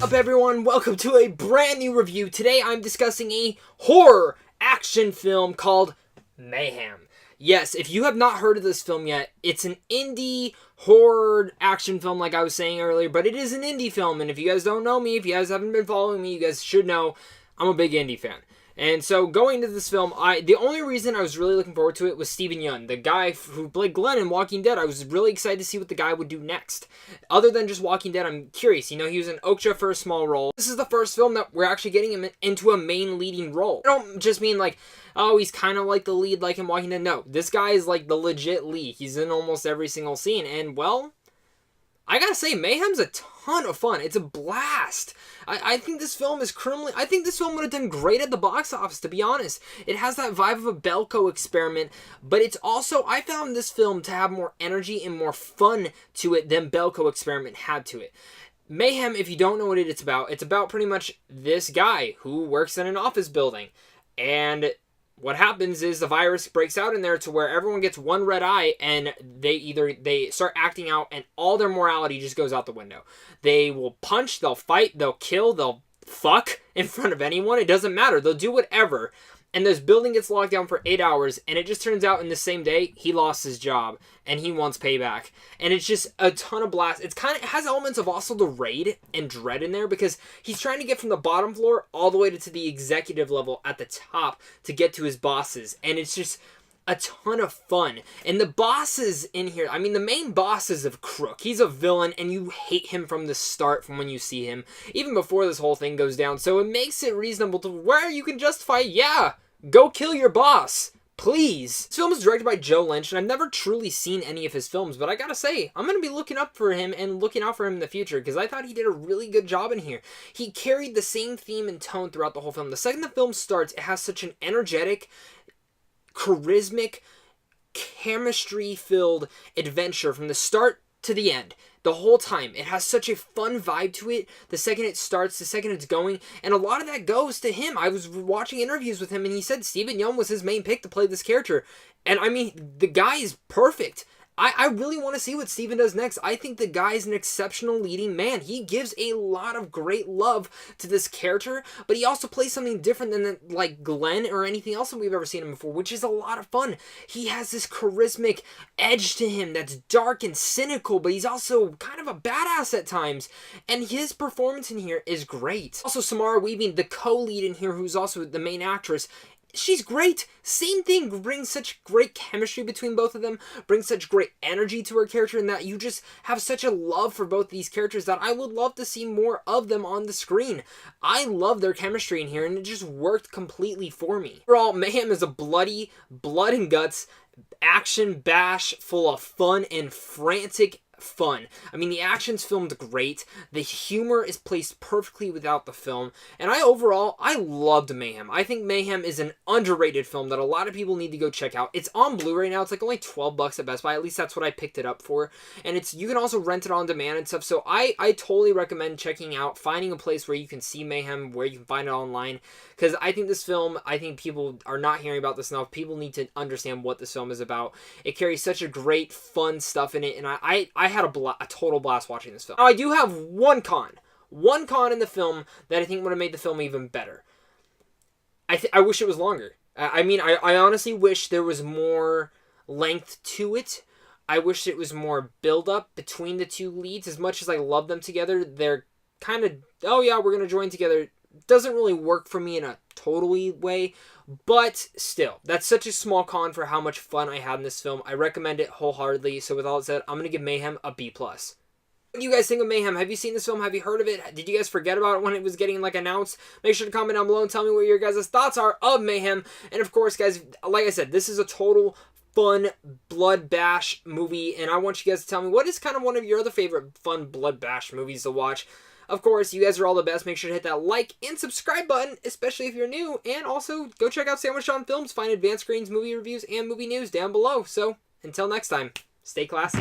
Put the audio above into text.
Up everyone, welcome to a brand new review. Today I'm discussing a horror action film called Mayhem. Yes, if you have not heard of this film yet, it's an indie horror action film like I was saying earlier, but it is an indie film, and if you guys don't know me, if you guys haven't been following me, you guys should know I'm a big indie fan. And so going to this film, the only reason I was really looking forward to it was Steven Yeun, the guy who played Glenn in Walking Dead. I was really excited to see what the guy would do next. Other than just Walking Dead, I'm curious. You know, he was in Okja for a small role. This is the first film that we're actually getting him into a main leading role. I don't just mean like, oh, he's kind of like the lead like in Walking Dead. No, this guy is like the legit lead. He's in almost every single scene. And, well, I gotta say, Mayhem's a ton of fun. It's a blast. I think this film is criminally... I think this film would have done great at the box office, to be honest. It has that vibe of a Belko experiment, but it's also... I found this film to have more energy and more fun to it than Belko experiment had to it. Mayhem, if you don't know what it's about pretty much this guy who works in an office building. And what happens is the virus breaks out in there to where everyone gets one red eye, and they start acting out, and all their morality just goes out the window. They will punch, they'll fight, they'll kill, they'll fuck in front of anyone. It doesn't matter. They'll do whatever. And this building gets locked down for 8 hours, and it just turns out in the same day, he lost his job, and he wants payback. And it's just a ton of blast. It has elements of also The Raid and Dread in there, because he's trying to get from the bottom floor all the way to the executive level at the top to get to his bosses. And it's just a ton of fun. And the bosses in here, I mean, the main boss is a crook. He's a villain, and you hate him from the start, from when you see him, even before this whole thing goes down. So it makes it reasonable to where you can justify, yeah, go kill your boss, please. This film is directed by Joe Lynch, and I've never truly seen any of his films, but I gotta say, I'm gonna be looking up for him and looking out for him in the future, because I thought he did a really good job in here. He carried the same theme and tone throughout the whole film. The second the film starts, it has such an energetic, charismatic, chemistry-filled adventure from the start to the end. The whole time. It has such a fun vibe to it. The second it starts, the second it's going. And a lot of that goes to him. I was watching interviews with him, and he said Steven Yeun was his main pick to play this character. And I mean, the guy is perfect. I really want to see what Steven does next. I think the guy is an exceptional leading man. He gives a lot of great love to this character, but he also plays something different than like Glenn or anything else that we've ever seen him before, which is a lot of fun. He has this charismatic edge to him that's dark and cynical, but he's also kind of a badass at times, and his performance in here is great. Also, Samara Weaving, the co-lead in here, who's also the main actress, she's great. Same thing, brings such great chemistry between both of them, brings such great energy to her character, and that you just have such a love for both these characters that I would love to see more of them on the screen. I love their chemistry in here, and it just worked completely for me. Overall, Mayhem is a bloody, blood and guts action bash full of fun and frantic fun. I mean, the action's filmed great, the humor is placed perfectly without the film, and I loved Mayhem. I think Mayhem is an underrated film that a lot of people need to go check out. It's on Blu-ray now. It's like only $12 at Best Buy. At least that's what I picked it up for. And you can also rent it on demand and stuff. So I totally recommend checking out, finding a place where you can see Mayhem, where you can find it online. Because I think this film, I think people are not hearing about this enough. People need to understand what this film is about. It carries such a great, fun stuff in it. And I had a total blast watching this film. Now, I do have one con in the film that I think would have made the film even better. I wish it was longer. I mean, I honestly wish there was more length to it. I wish it was more build-up between the two leads. As much as I love them together, they're kind of, oh yeah, we're going to join together. Doesn't really work for me in a totally way, but still, that's such a small con for how much fun I had in this film. I recommend it wholeheartedly. So with all that said, I'm going to give Mayhem a B+. What do you guys think of Mayhem? Have you seen this film? Have you heard of it? Did you guys forget about it when it was getting like announced? Make sure to comment down below and tell me what your guys' thoughts are of Mayhem. And of course, guys, like I said, this is a total fun blood bash movie, and I want you guys to tell me what is kind of one of your other favorite fun blood bash movies to watch. Of course, you guys are all the best. Make sure to hit that like and subscribe button, especially if you're new. And also, go check out sandwichjohnfilms. Find advanced screens, movie reviews, and movie news down below. So, until next time, stay classy.